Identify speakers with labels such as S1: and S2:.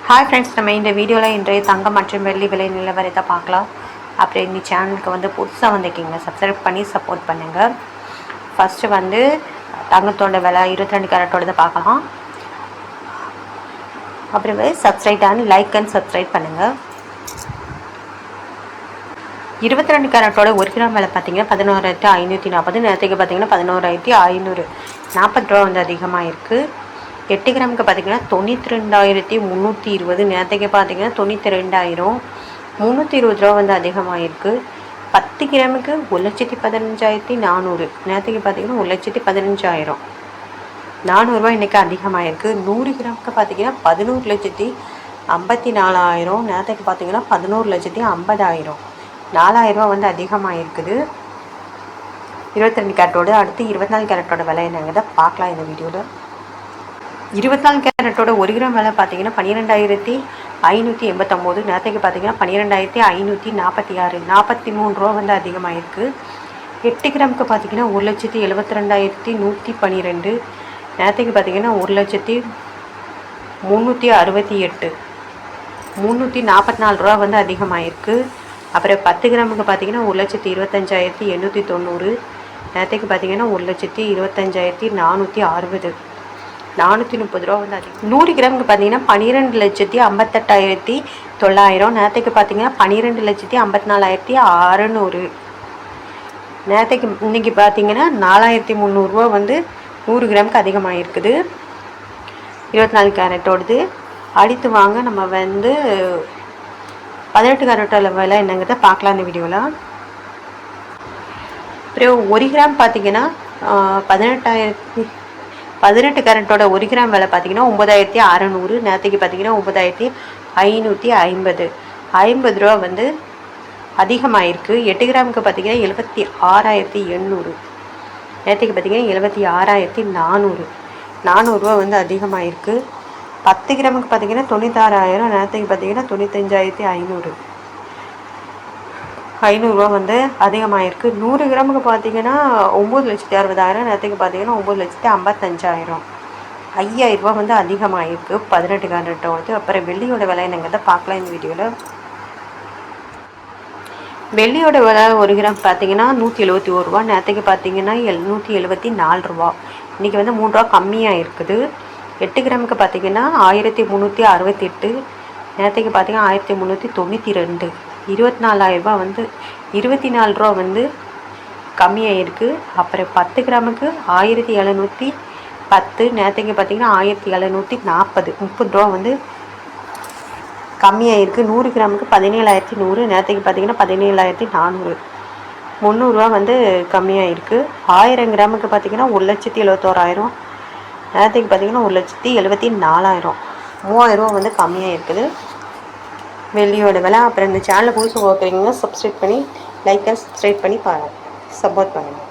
S1: Hi friends, நம்ம இந்த வீடியோவில் இன்றைய தங்கம் மற்றும் வெள்ளி விலை நிலவரத்தை பார்க்கலாம். அப்புறம் இந்த சேனலுக்கு வந்து புதுசாக வந்திருக்கீங்க, சப்ஸ்கிரைப் பண்ணி சப்போர்ட் பண்ணுங்கள். ஃபஸ்ட்டு வந்து தங்கத்தோட விலை 22 கேரட்டோட பார்க்கலாம். அப்புறம் subscribe and like and subscribe பண்ணுங்கள். 22 கேரட்டோட 1 கிராம் விலை பார்த்தீங்கன்னா 11,540. நேரத்துக்கு பார்த்தீங்கன்னா 11,540 ரூபா வந்து அதிகமாக இருக்குது. 8 கிராமுக்கு பார்த்தீங்கன்னா 92,320. நேரத்துக்கு பார்த்தீங்கன்னா 92,000. 320 ரூபா வந்து அதிகமாக இருக்குது. 10 கிராமுக்கு 1,15,400. நேரத்துக்கு பார்த்தீங்கன்னா 1,15,000. 400 ரூபா இன்றைக்கி அதிகமாக இருக்குது. 100 கிராமுக்கு பார்த்தீங்கன்னா 11,54,000. நேரத்துக்கு பார்த்தீங்கன்னா 11,50,000. 4,000 ரூபா வந்து அதிகமாக இருக்குது 22 கேரட்டோடு. அடுத்து 24 கேரட்டோட விலை என்னங்கிறத பார்க்கலாம் இந்த வீடியோவில். 24 கேரட்டோட 1 கிராம் விலை பார்த்தீங்கன்னா 12,589. நேரத்துக்கு பார்த்தீங்கன்னா 12,546. 43 ரூபா வந்து அதிகமாக இருக்குது. 8 கிராமுக்கு பார்த்தீங்கன்னா 1,72,112. நேரத்துக்கு பார்த்தீங்கன்னா 1,03,68. 344 ரூபா வந்து அதிகமாக இருக்குது. அப்புறம் 10 கிராமுக்கு பார்த்தீங்கன்னா 1,25,890. நேரத்துக்கு பார்த்தீங்கன்னா 1,25,460. 430 ரூபா வந்து அதிகம். 100 கிராமுக்கு பார்த்தீங்கன்னா 12,58,900. நேரத்துக்கு பார்த்தீங்கன்னா 12,54,600. நேரத்துக்கு இன்றைக்கி பார்த்தீங்கன்னா 4,300 ரூபா வந்து 100 கிராமுக்கு அதிகமாக இருக்குது 24 கேரட்டோடது. அடுத்து வாங்க நம்ம வந்து 18 கேரட்டோட விலை என்னங்கிறத பார்க்கலாம் இந்த வீடியோவில். அப்புறம் 1 கிராம் பார்த்தீங்கன்னா 18 கேரட்டோட 1 கிராம் விலை பார்த்தீங்கன்னா 9,600. நேரத்துக்கு பார்த்தீங்கன்னா 9,550. 50 ரூபா வந்து அதிகமாக இருக்குது. 8 கிராமுக்கு பார்த்தீங்கன்னா 76,800. நேரத்துக்கு பார்த்தீங்கன்னா 76,400. 400 ரூபா வந்து அதிகமாக இருக்குது. 10 கிராமுக்கு பார்த்தீங்கன்னா 96,000. நேரத்துக்கு பார்த்தீங்கன்னா 95,500. 500 ரூபா வந்து அதிகமாக இருக்குது. 100 கிராமுக்கு பார்த்தீங்கன்னா 9,60,000. நேரத்துக்கு பார்த்தீங்கன்னா 9,55,000. 5,000 ரூபா வந்து அதிகமாக இருக்குது 18 கேரட்டோடு. அப்புறம் வெள்ளியோட விலை என்னங்கிறத பார்க்கலாம் இந்த வீடியோவில். வெள்ளியோட விலை 1 கிராம் பார்த்தீங்கன்னா 171 ரூபா. நேரத்துக்கு பார்த்தீங்கன்னா 174 ரூபா. இன்றைக்கி வந்து 3 ரூபா கம்மியாக இருக்குது. 8 கிராமுக்கு பார்த்தீங்கன்னா 1,368. நேரத்துக்கு பார்த்தீங்கன்னா 1,392. 24,000 ரூபா வந்து 24 ரூபா வந்து கம்மியாக இருக்குது. அப்புறம் 10 கிராமுக்கு 1,710. நேரத்துக்கு பார்த்தீங்கன்னா 1,740. 30 ரூபா வந்து கம்மியாக இருக்குது. 100 கிராமுக்கு 17,100. நேரத்துக்கு பார்த்தீங்கன்னா 17,400. 300 ரூபா வந்து கம்மியாக இருக்குது. 1000 கிராமுக்கு பார்த்தீங்கன்னா 1,71,000. நேரத்துக்கு பார்த்தீங்கன்னா 1,74,000. 3,000 ரூபா வந்து கம்மியாக இருக்குது வெள்ளியோட விலை. அப்புறம் இந்த சேனலை புதுசு பார்க்குறீங்கன்னா சப்ஸ்கிரைப் பண்ணி லைக் அண்ட் சப்ஸ்கிரைப் பண்ணி சப்போர்ட் பண்ணுங்கள்.